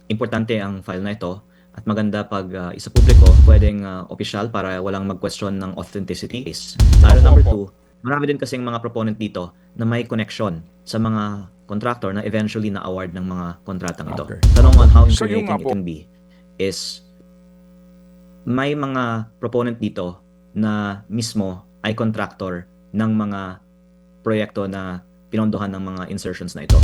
importante ang file na ito at maganda pag isa publiko, pwedeng opisyal para walang mag-question ng authenticity. Lalo Opo, number opo. two, marami din kasing mga proponent dito na may connection sa mga contractor na eventually na-award ng mga kontratang ito. Okay. Tanong on how So yung nga incriminating it po, can be is may mga proponent dito na mismo ay contractor ng mga proyekto na pinondohan ng mga insertions na ito.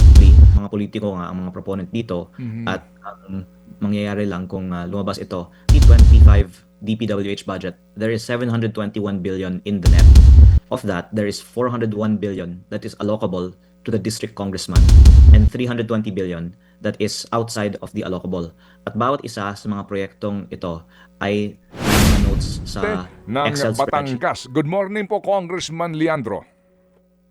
Mga politiko nga ang mga proponent dito at ang mangyayari lang kung lumabas ito, T25 DPWH budget, there is 721 billion in the net. Of that, there is 401 billion that is allocable to the district congressman and 320 billion that is outside of the allocable. At bawat isa sa mga proyektong ito ay may mga notes sa ng Excel spreadsheet. Batangas. Good morning po, Congressman Leandro.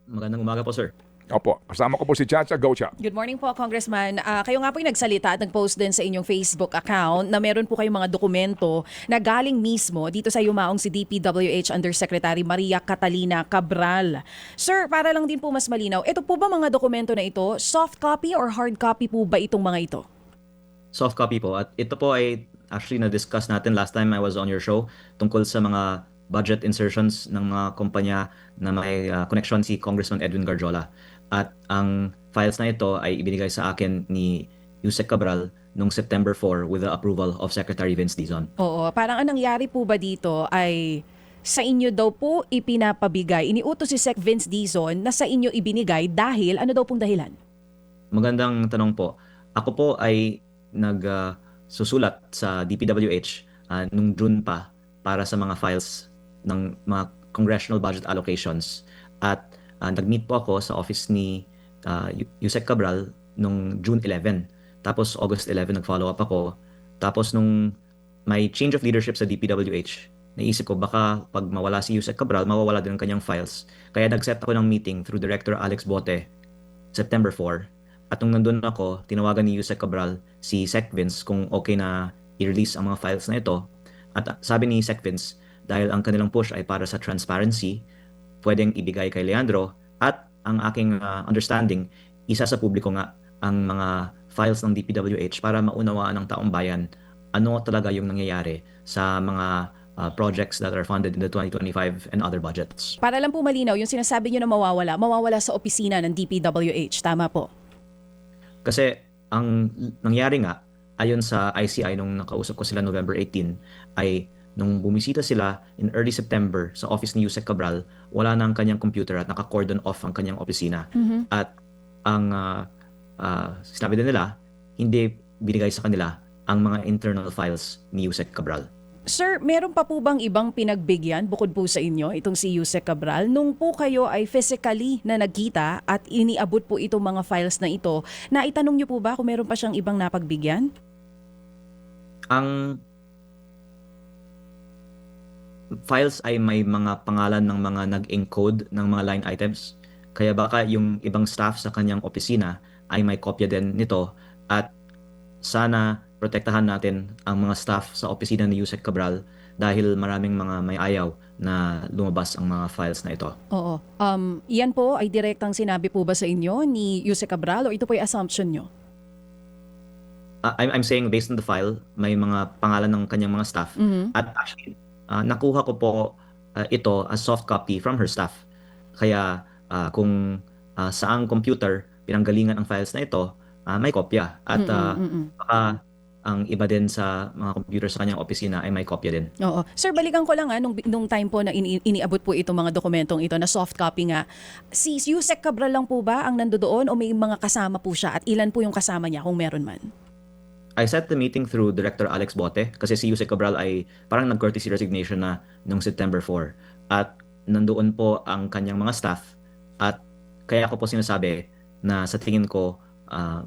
Magandang umaga po, sir. Opo, kasama ko po si Chacha. Go, Cha. Good morning po, Congressman. Kayo nga po yung nagsalita at nag-post din sa inyong Facebook account na meron po kayong mga dokumento na galing mismo dito sa yumaong si DPWH Undersecretary Maria Catalina Cabral. Sir, para lang din po mas malinaw, ito po ba mga dokumento na ito, soft copy or hard copy po ba itong mga ito? Soft copy po. At ito po ay actually na-discuss natin last time I was on your show tungkol sa mga budget insertions ng mga kumpanya na may connection si Congressman Edwin Garjola. At ang files na ito ay ibinigay sa akin ni Yusek Cabral noong September 4 with the approval of Secretary Vince Dizon. Oo, parang ang nangyari po ba dito ay sa inyo daw po ipinapabigay, iniutos si Sec Vince Dizon na sa inyo ibinigay dahil ano daw pong dahilan? Magandang tanong po. Ako po ay nagsusulat sa DPWH nung June pa para sa mga files ng mga congressional budget allocations. At nag-meet po ako sa office ni Yusek Cabral nung June 11. Tapos August 11 nag-follow up ako. Tapos nung may change of leadership sa DPWH, naisip ko baka pag mawala si Yusek Cabral, mawawala din ang kanyang files. Kaya nag-set ako ng meeting through Director Alex Bote, September 4. At nung nandun ako, tinawagan ni Yusek Cabral si Sec Vince kung okay na i-release ang mga files na ito. At sabi ni Sec Vince, dahil ang kanilang push ay para sa transparency, pwedeng ibigay kay Leandro at ang aking understanding, isa sa publiko nga ang mga files ng DPWH para maunawaan ng taong bayan ano talaga yung nangyayari sa mga projects that are funded in the 2025 and other budgets. Para lang po malinaw, yung sinasabi nyo na mawawala sa opisina ng DPWH, tama po? Kasi ang nangyari nga, ayon sa ICI nung nakausap ko sila November 18, ay nung bumisita sila in early September sa office ni Yusek Cabral, wala na ang kanyang computer at naka-cordon off ang kanyang opisina. At ang sinabi din nila, hindi binigay sa kanila ang mga internal files ni Yusek Cabral. Sir, meron pa po bang ibang pinagbigyan bukod po sa inyo, itong si Yusek Cabral? Nung po kayo ay physically na nagkita at iniabot po itong mga files na ito, naitanong niyo po ba kung meron pa siyang ibang napagbigyan? Ang files ay may mga pangalan ng mga nag-encode ng mga line items. Kaya baka yung ibang staff sa kanyang opisina ay may kopya din nito at sana protektahan natin ang mga staff sa opisina ni Yusek Cabral dahil maraming mga may ayaw na lumabas ang mga files na ito. Oo. Iyan po ay direktang sinabi po ba sa inyo ni Yusek Cabral o ito po ay assumption nyo? I'm saying based on the file, may mga pangalan ng kanyang mga staff. At actually, nakuha ko po ito as soft copy from her staff. Kaya kung saang computer pinanggalingan ang files na ito, may kopya. At baka ang iba din sa mga computer sa kanyang opisina ay may kopya din. Oo. Sir, balikan ko lang nung time po na iniabot po itong mga dokumentong ito na soft copy nga. Si Yusek Cabral lang po ba ang nandoon o may mga kasama po siya at ilan po yung kasama niya kung meron man? I set the meeting through Director Alex Bote kasi si Yusek Cabral ay parang nag-courtesy resignation na noong September 4. At nandoon po ang kanyang mga staff at kaya ko po sinasabi na sa tingin ko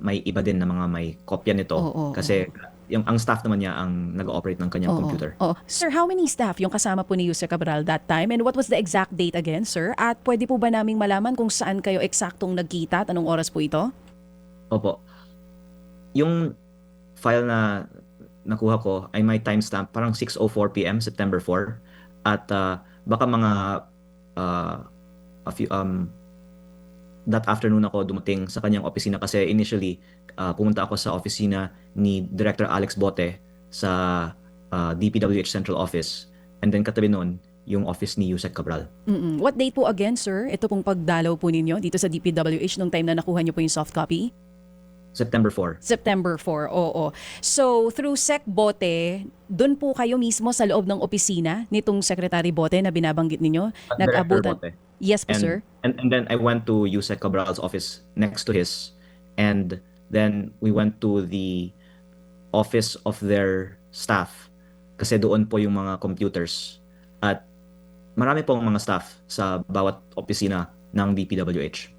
may iba din na mga may kopya nito kasi yung ang staff naman niya ang nag-ooperate ng kanyang computer. Sir, how many staff yung kasama po ni Yusek Cabral that time and what was the exact date again, sir? At pwede po ba naming malaman kung saan kayo eksaktong nagkita at anong oras po ito? Opo. Yung file na nakuha ko ay may timestamp parang 6:04 PM September 4 at baka mga that afternoon ako dumating sa kanyang opisina kasi initially pumunta ako sa opisina ni Director Alex Bote sa DPWH Central Office, and then katabi noon yung office ni Yusek Cabral. What date po again, sir? Ito pong pagdalaw po ninyo dito sa DPWH nung time na nakuha niyo po yung soft copy? September 4. September 4, oo. So, through Sec Bote, doon po kayo mismo sa loob ng opisina nitong Secretary Bote na binabanggit ninyo? Director Bote. Yes po, sir. And then I went to Yusek Cabral's office next to his, and then we went to the office of their staff kasi doon po yung mga computers at marami pong mga staff sa bawat opisina ng DPWH.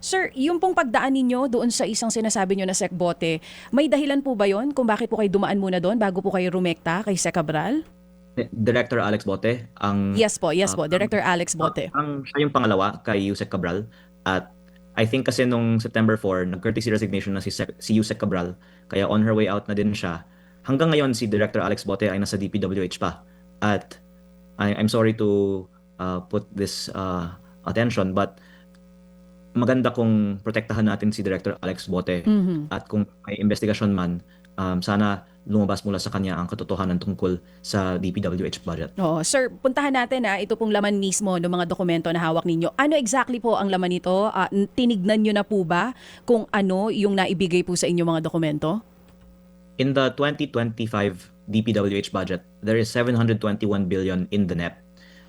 Sir, yung pong pagdaan ninyo doon sa isang sinasabi nyo na Sec Bote, may dahilan po ba yon kung bakit po kayo dumaan muna doon bago po kayo rumekta kay Sec Cabral? Director Alex Bote ang Yes po, Director Alex Bote. siya yung pangalawa kay Yusek Cabral, at I think kasi nung September 4 nag-courtesy resignation na si Yusek Cabral, kaya on her way out na din siya. Hanggang ngayon si Director Alex Bote ay nasa DPWH pa, at I'm sorry to put this attention, but maganda kung protektahan natin si Director Alex Bote, at kung may investigasyon man, sana lumabas mula sa kanya ang katotohanan tungkol sa DPWH budget. Oo. Sir, puntahan natin ito pong laman mismo ng mga dokumento na hawak ninyo. Ano exactly po ang laman nito? Tinignan nyo na po ba kung ano yung naibigay po sa inyo mga dokumento? In the 2025 DPWH budget, there is 721 billion in the net.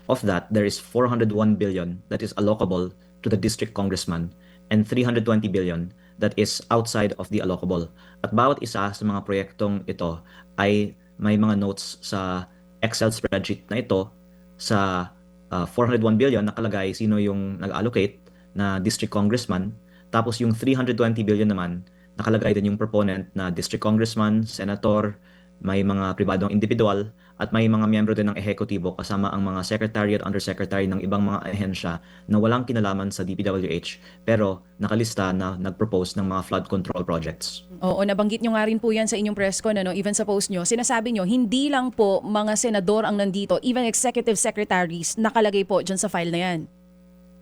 Of that, there is 401 billion that is allocable to the district congressman and 320 billion that is outside of the allocable. At bawat isa sa mga proyektong ito ay may mga notes sa Excel spreadsheet na ito. Sa 401 billion nakalagay sino yung nag-allocate na district congressman, tapos yung 320 billion naman nakalagay din yung proponent na district congressman, senator, may mga pribadong individual, at may mga miyembro din ng ehekutibo kasama ang mga secretary at undersecretary ng ibang mga ahensya na walang kinalaman sa DPWH pero nakalista na nag-propose ng mga flood control projects. Oo, nabanggit nyo nga rin po yan sa inyong press con, even sa post nyo. Sinasabi nyo, hindi lang po mga senador ang nandito, even executive secretaries nakalagay po dyan sa file na yan.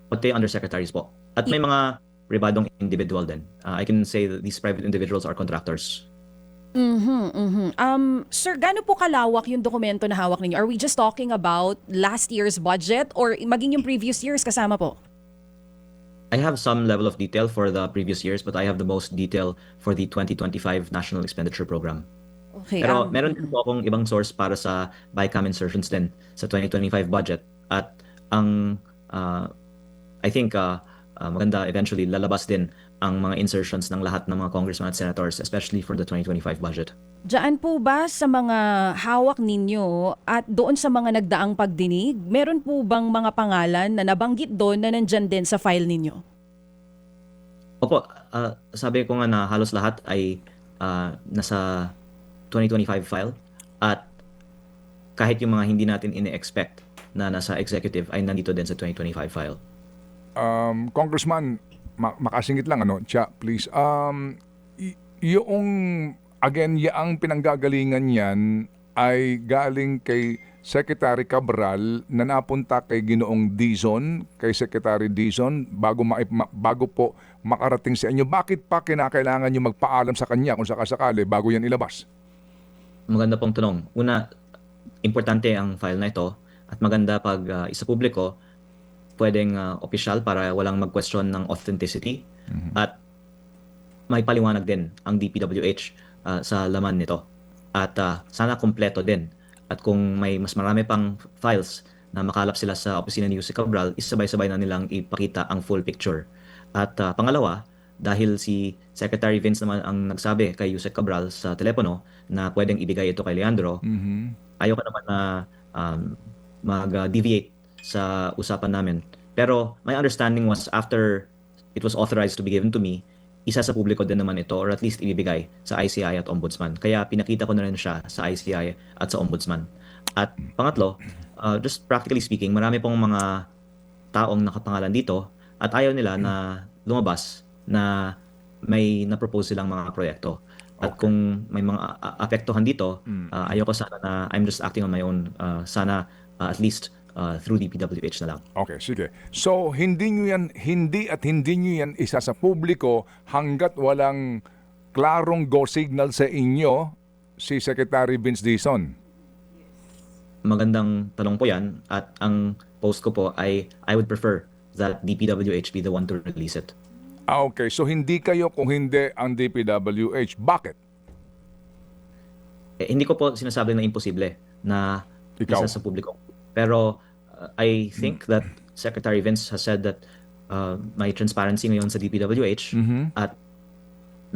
Pati undersecretaries po. At may mga pribadong individual din. I can say that these private individuals are contractors. Sir, gaano po kalawak yung dokumento na hawak ninyo? Are we just talking about last year's budget or maging yung previous years kasama po? I have some level of detail for the previous years, but I have the most detail for the 2025 National Expenditure Program. Okay. Pero meron din po akong ibang source para sa BICAM insertions din sa 2025 budget. At ang I think maganda eventually lalabas din ang mga insertions ng lahat ng mga congressmen at senators, especially for the 2025 budget. Diyan po ba sa mga hawak ninyo at doon sa mga nagdaang pagdinig, meron po bang mga pangalan na nabanggit doon na nandyan din sa file ninyo? Opo, sabi ko nga na halos lahat ay nasa 2025 file, at kahit yung mga hindi natin ine-expect na nasa executive ay nandito din sa 2025 file. Congressman, makasingit lang Chia, please. Yung again, yaang pinanggagalingan yan ay galing kay Secretary Cabral na napunta kay Ginoong Dizon, kay Secretary Dizon bago po makarating sa inyo. Bakit pa kinakailangan nyo magpaalam sa kanya kung sakasakali bago yan ilabas? Maganda pong tanong. Una, importante ang file na ito, at maganda pag isa publiko, pwedeng opisyal para walang mag-question ng authenticity, at may paliwanag din ang DPWH sa laman nito, at sana kompleto din, at kung may mas marami pang files na makalap sila sa opisina ni Yusek Cabral, isabay-sabay na nilang ipakita ang full picture. At pangalawa, dahil si Secretary Vince naman ang nagsabi kay Yusek Cabral sa telepono na pwedeng ibigay ito kay Leandro, ayoko naman na mag-deviate sa usapan namin. Pero my understanding was after it was authorized to be given to me, isa sa publiko din naman ito, or at least ibibigay sa ICI at Ombudsman. Kaya pinakita ko na rin siya sa ICI at sa Ombudsman. At pangatlo, just practically speaking, marami pong mga taong nakapangalan dito at ayaw nila na lumabas na may na-propose silang mga proyekto. At kung may mga apektuhan dito, ayoko sana na I'm just acting on my own. Sana at least through DPWH na lang. Okay, sige. So, hindi nyo yan isa sa publiko hanggat walang klarong go signal sa inyo si Secretary Vince Dizon? Magandang tanong po yan at ang post ko po ay I would prefer that DPWH be the one to release it. Okay, so hindi kayo kung hindi ang DPWH. Bakit? Hindi ko po sinasabi na imposible na Ikaw? isa sa publiko. Pero I think that Secretary Vince has said that may transparency ngayon sa DPWH at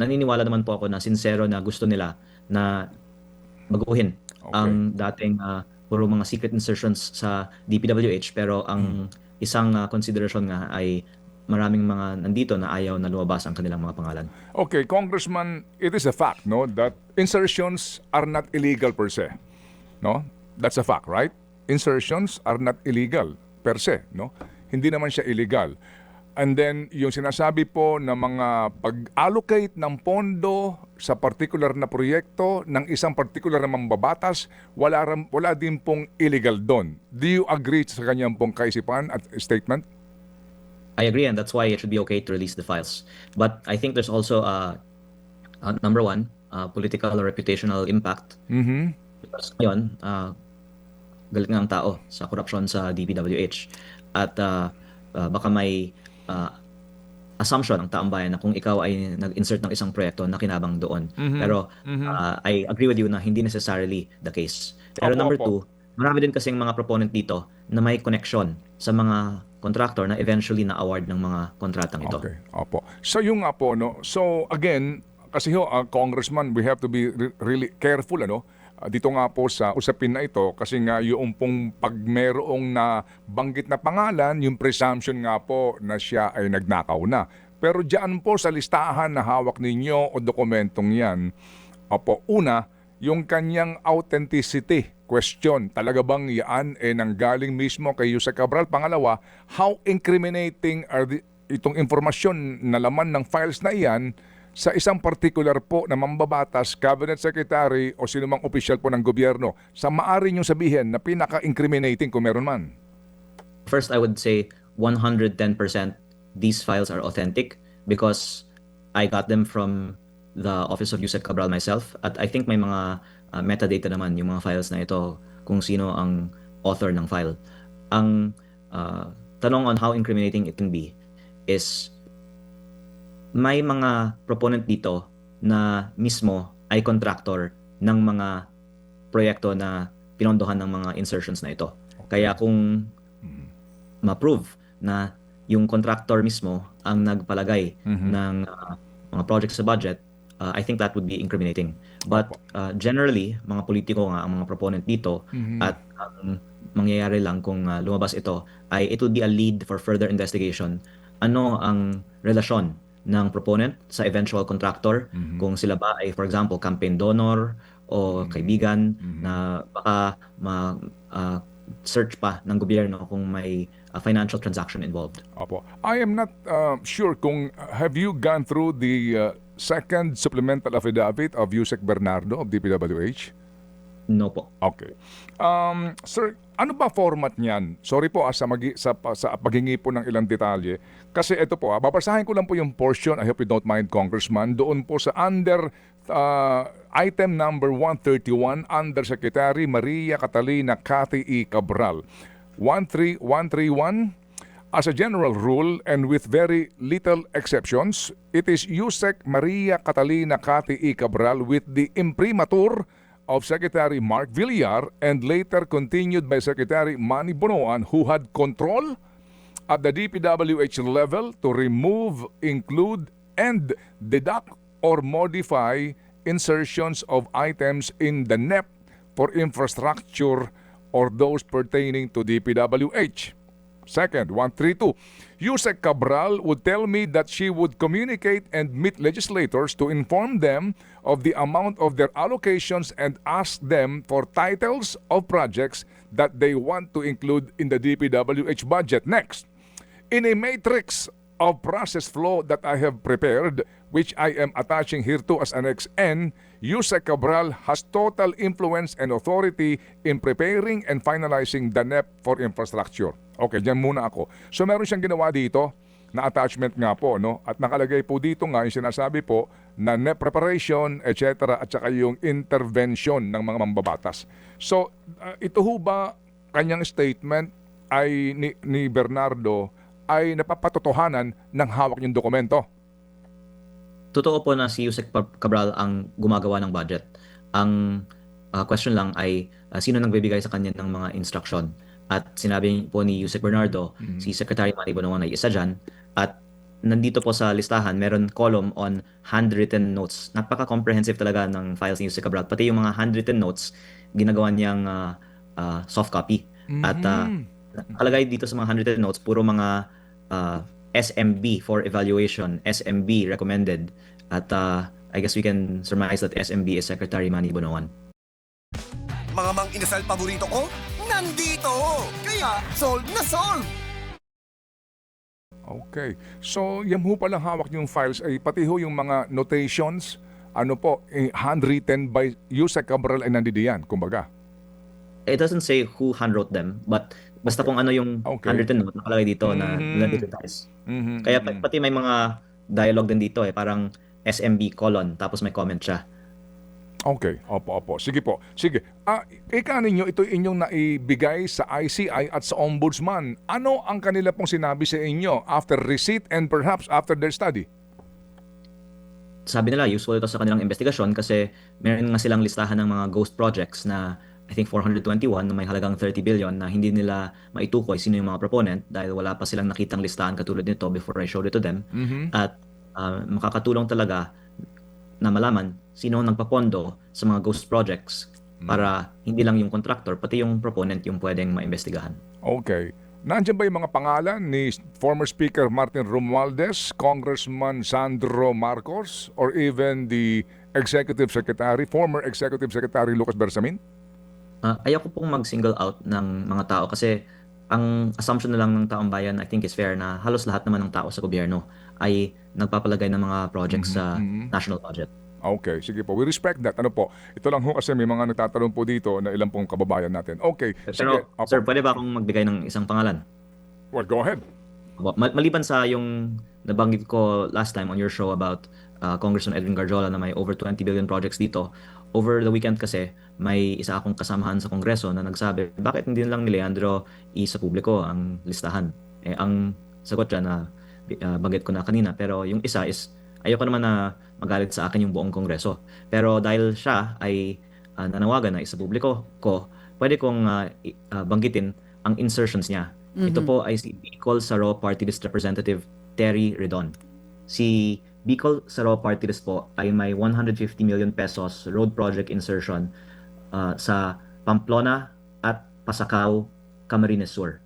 naniniwala naman po ako na sincero na gusto nila na baguhin ang dating puro mga secret insertions sa DPWH, pero ang isang consideration nga ay maraming mga nandito na ayaw na lumabas ang kanilang mga pangalan. Okay, Congressman, it is a fact, no, that insertions are not illegal per se. No? That's a fact, right? Insertions are not illegal per se, no? Hindi naman siya illegal. And then, yung sinasabi po na mga pag-allocate ng pondo sa particular na proyekto ng isang particular na mambabatas, wala din pong illegal doon. Do you agree sa kanyang pong kaisipan at statement? I agree, and that's why it should be okay to release the files. But I think there's also number one, political or reputational impact. Because ngayon, galit nga ang tao sa korupsyon sa DPWH. At baka may assumption ng taong bayan na kung ikaw ay nag-insert ng isang proyekto na kinabang doon. Pero I agree with you na hindi necessarily the case. Pero number two, marami din kasing mga proponent dito na may connection sa mga contractor na eventually na-award ng mga kontratang ito. Okay, opo. So yung nga po, no? So again, kasi Congressman, we have to be really careful, ano? Dito nga po sa usapin na ito, kasi nga yung pong pag merong na banggit na pangalan, yung presumption nga po na siya ay nagnakaw na. Pero diyan po sa listahan na hawak ninyo o dokumentong yan, opo, una, yung kanyang authenticity question, talaga bang yan nanggaling mismo kay Yusek Cabral? Pangalawa, how incriminating are itong informasyon na laman ng files na iyan sa isang particular po na mambabatas, cabinet secretary o sinumang opisyal po ng gobyerno, sa maaari niyong sabihin na pinaka-incriminating kung meron man? First, I would say 110% these files are authentic because I got them from the Office of Yusek Cabral myself. At I think may mga metadata naman yung mga files na ito kung sino ang author ng file. Ang tanong on how incriminating it can be is may mga proponent dito na mismo ay contractor ng mga proyekto na pinondohan ng mga insertions na ito. Kaya kung ma-prove na yung contractor mismo ang nagpalagay ng mga projects sa budget, I think that would be incriminating. But generally, mga politiko nga ang mga proponent dito at mangyayari lang kung lumabas ito ay it would be a lead for further investigation. Ano ang relasyon ng proponent sa eventual contractor, kung sila ba ay, for example, campaign donor o kaibigan na baka search pa ng gobyerno kung may financial transaction involved. Opo. I am not sure kung have you gone through the second supplemental affidavit of Yusek Bernardo of DPWH? No po. Okay. Sir, ano ba format niyan? Sorry po sa paghingi po ng ilang detalye. Kasi ito po, babasahin ko lang po yung portion, I hope you don't mind, Congressman, doon po sa under item number 131, Undersecretary Maria Catalina Cathy E. Cabral. 13131, as a general rule and with very little exceptions, it is Yusek Maria Catalina Cathy E. Cabral with the imprimatur of Secretary Mark Villar and later continued by Secretary Manny Bonoan, who had control at the DPWH level to remove, include, and deduct or modify insertions of items in the NEP for infrastructure or those pertaining to DPWH. Second, 132. Yusek Cabral would tell me that she would communicate and meet legislators to inform them of the amount of their allocations and ask them for titles of projects that they want to include in the DPWH budget. Next, in a matrix of process flow that I have prepared, which I am attaching here to as Annex N, Yusek Cabral has total influence and authority in preparing and finalizing the NEP for infrastructure. Okay, dyan muna ako. So meron siyang ginawa dito na attachment nga po, no? At nakalagay po dito nga yung sinasabi po na net preparation, etc. at saka yung intervention ng mga mambabatas. So, ito ho ba kanyang statement ay ni Bernardo ay napapatotohanan ng hawak niyong dokumento? Totoo po na si Yusek Cabral ang gumagawa ng budget. Ang question lang ay sino nagbibigay sa kanya ng mga instruction. At sinabi po ni Yusek Bernardo, si Secretary Manny Bonoan ay isa dyan. At nandito po sa listahan, meron column on handwritten notes. Napaka-comprehensive talaga ng files ni Yusek Cabral. Pati yung mga handwritten notes, ginagawa niyang soft copy. At nakalagay dito sa mga handwritten notes, puro mga SMB for evaluation, SMB recommended. At I guess we can surmise that SMB is Secretary Manny Bonoan. Mga mang-inasal paborito ko, nandito! Kaya, solve na solve! Okay. So, yan ho palang hawak yung files ay pati ho yung mga notations, ano po, handwritten by Yusek Cabral ay nandidiyan, kumbaga. It doesn't say who handwrote them, but basta kung ano yung Okay. handwritten note, nakalagay dito na digitize. Kaya pati may mga dialogue din dito parang SMB colon, tapos may comment siya. Okay, opo. Sige po. Sige. Ika ninyo, ito inyong naibigay sa ICI at sa Ombudsman. Ano ang kanila pong sinabi sa inyo after receipt and perhaps after their study? Sabi nila, useful ito sa kanilang investigasyon kasi meron nga silang listahan ng mga ghost projects na I think 421 na may halagang 30 billion na hindi nila maitukoy sino yung mga proponent dahil wala pa silang nakitang listahan katulad nito before I showed it to them. At makakatulong talaga na malaman sino ang nagpapondo sa mga ghost projects para hindi lang yung contractor, pati yung proponent yung pwedeng maimbestigahan. Okay. Nandiyan ba yung mga pangalan ni former Speaker Martin Romualdez, Congressman Sandro Marcos, or even the Executive Secretary, former Executive Secretary Lucas Bersamin? Ayoko pong mag-single out ng mga tao kasi ang assumption na lang ng taong bayan I think is fair na halos lahat naman ng tao sa gobyerno ay nagpapalagay ng mga projects sa national budget. Okay, sige po. We respect that. Ano po? Ito lang ho kasi may mga nagtatanong po dito na ilang pong kababayan natin. Okay, sige. Pero Opo. sir, pwede ba akong magbigay ng isang pangalan? Well, go ahead. Maliban sa yung nabanggit ko last time on your show about Congressman Edwin Garjola na may over 20 billion projects dito, over the weekend kasi may isa akong kasamahan sa Kongreso na nagsabi, bakit hindi lang ni Leandro sa publiko ang listahan? Ang sagot dyan na banggit ko na kanina, pero yung isa is ayoko naman na magalit sa akin yung buong Kongreso. Pero dahil siya ay nanawagan na isa publiko ko, pwede kong banggitin ang insertions niya. Ito po ay si Bicol Saro Party List Representative Terry Redon. Si Bicol Saro Party List po ay may 150 million pesos road project insertion sa Pamplona at Pasacao, Camarines Sur.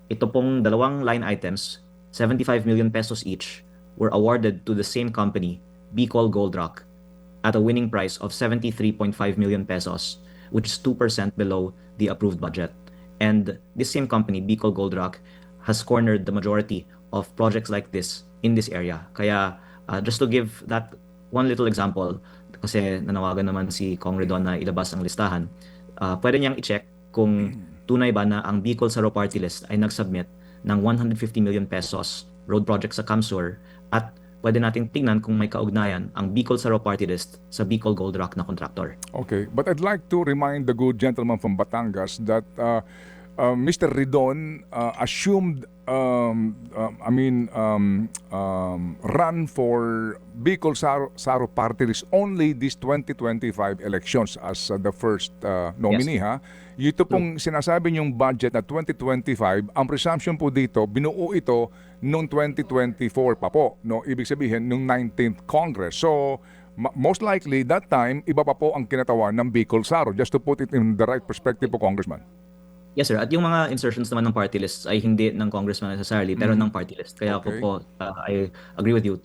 Ito pong dalawang line items, 75 million pesos each, were awarded to the same company, Bicol Gold Rock, at a winning price of 73.5 million pesos, which is 2% below the approved budget. And this same company, Bicol Gold Rock, has cornered the majority of projects like this in this area. Kaya just to give that one little example, kasi nanawagan naman si Kong Redon na ilabas ang listahan, pwede niyang i-check kung tunay ba na ang Bicol Saro Party List ay nag-submit ng 150 million pesos road project sa Camsur at pwede nating tingnan kung may kaugnayan ang Bicol Saro Party List sa Bicol Gold Rock na contractor. Okay, but I'd like to remind the good gentleman from Batangas that Mr. Ridon assumed, run for Bicol Saro Party List only this 2025 elections as the first nominee, ha? Ito pong sinasabi niyong budget na 2025, ang presumption po dito, binuo ito noong 2024 pa po, no? Ibig sabihin, noong 19th Congress. So, most likely, that time, iba pa po ang kinatawan ng Bicol Saro, just to put it in the right perspective po, Congressman. Yes sir, at yung mga insertions naman ng party list ay hindi ng congressman necessarily, pero ng party list. Kaya Okay. ako po, I agree with you,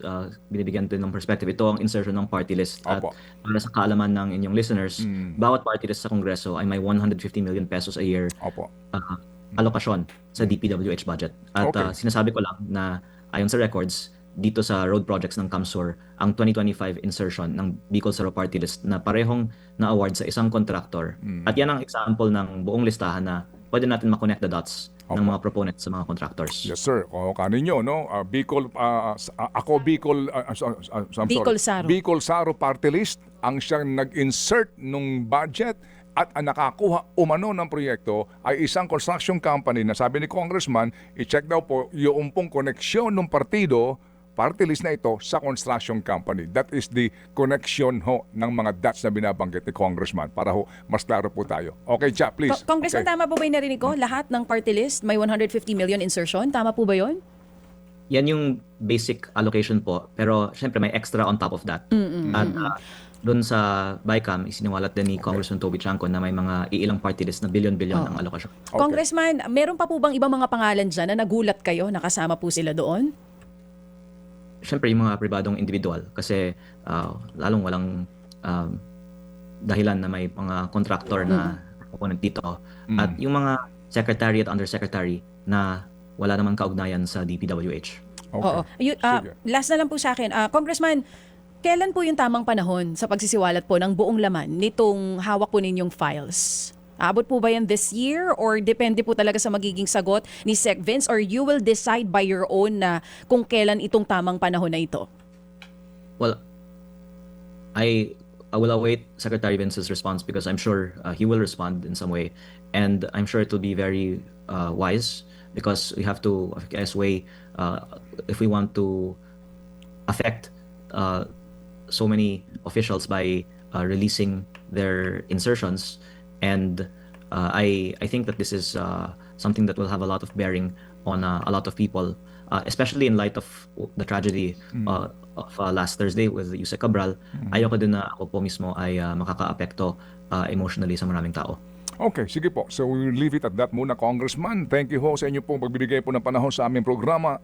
binibigyan din ng perspective. Ito ang insertion ng party list. At Opo. para sa kaalaman ng inyong listeners, bawat party list sa Kongreso ay may 150 million pesos a year Opo. alokasyon sa DPWH budget. At Okay. sinasabi ko lang na ayon sa records, dito sa road projects ng Camsur, ang 2025 insertion ng Bicol Saro Party List na parehong na-award sa isang contractor. At yan ang example ng buong listahan na pwede natin ma-connect the dots ng mga proponents sa mga contractors. Yes, sir. O kaninyo, no? Ako Bicol, I'm sorry. Bicol Saro. Bicol Saro Party List ang siyang nag-insert nung budget at ang nakakuha umano ng proyekto ay isang construction company na sabi ni Congressman, i-check daw po yung pong koneksyon ng partido, party list na ito sa construction company. That is the connection ho ng mga dots na binabanggit ni Congressman para ho mas klaro po tayo. Okay, Cha, please. Congressman, Okay. tama po ba yung narinig ko? Lahat ng party list may 150 million insertion? Tama po ba yun? Yan yung basic allocation po. Pero syempre may extra on top of that. At doon sa BICAM, isiniwalat din ni Congressman Toby Chanco na may mga iilang party list na bilyon-bilyon ang alokasyon. Okay. Congressman, meron pa po bang ibang mga pangalan dyan na nagulat kayo, nakasama po sila doon? Syempre yung mga pribadong individual kasi lalong walang dahilan na may mga contractor na proponent dito. At yung mga secretary at undersecretary na wala namang kaugnayan sa DPWH. Okay. Oo. Sige. Last na lang po sa akin. Congressman, kailan po yung tamang panahon sa pagsisiwalat po ng buong laman nitong hawak po ninyong files? Abot po ba yan this year or depende po talaga sa magiging sagot ni Sec Vince or you will decide by your own na kung kailan itong tamang panahon na ito? Well, I will await Secretary Vince's response because I'm sure he will respond in some way. And I'm sure it will be very wise because we have to, I guess, weigh if we want to affect so many officials by releasing their insertions. And I think that this is something that will have a lot of bearing on a lot of people, especially in light of the tragedy of last Thursday with Yusek Cabral. Ayoko din na ako po mismo ay makaka-apekto emotionally sa maraming tao. Okay, sige po. So we'll leave it at that muna, Congressman. Thank you ho sa inyo pong pagbibigay po ng panahon sa aming programa.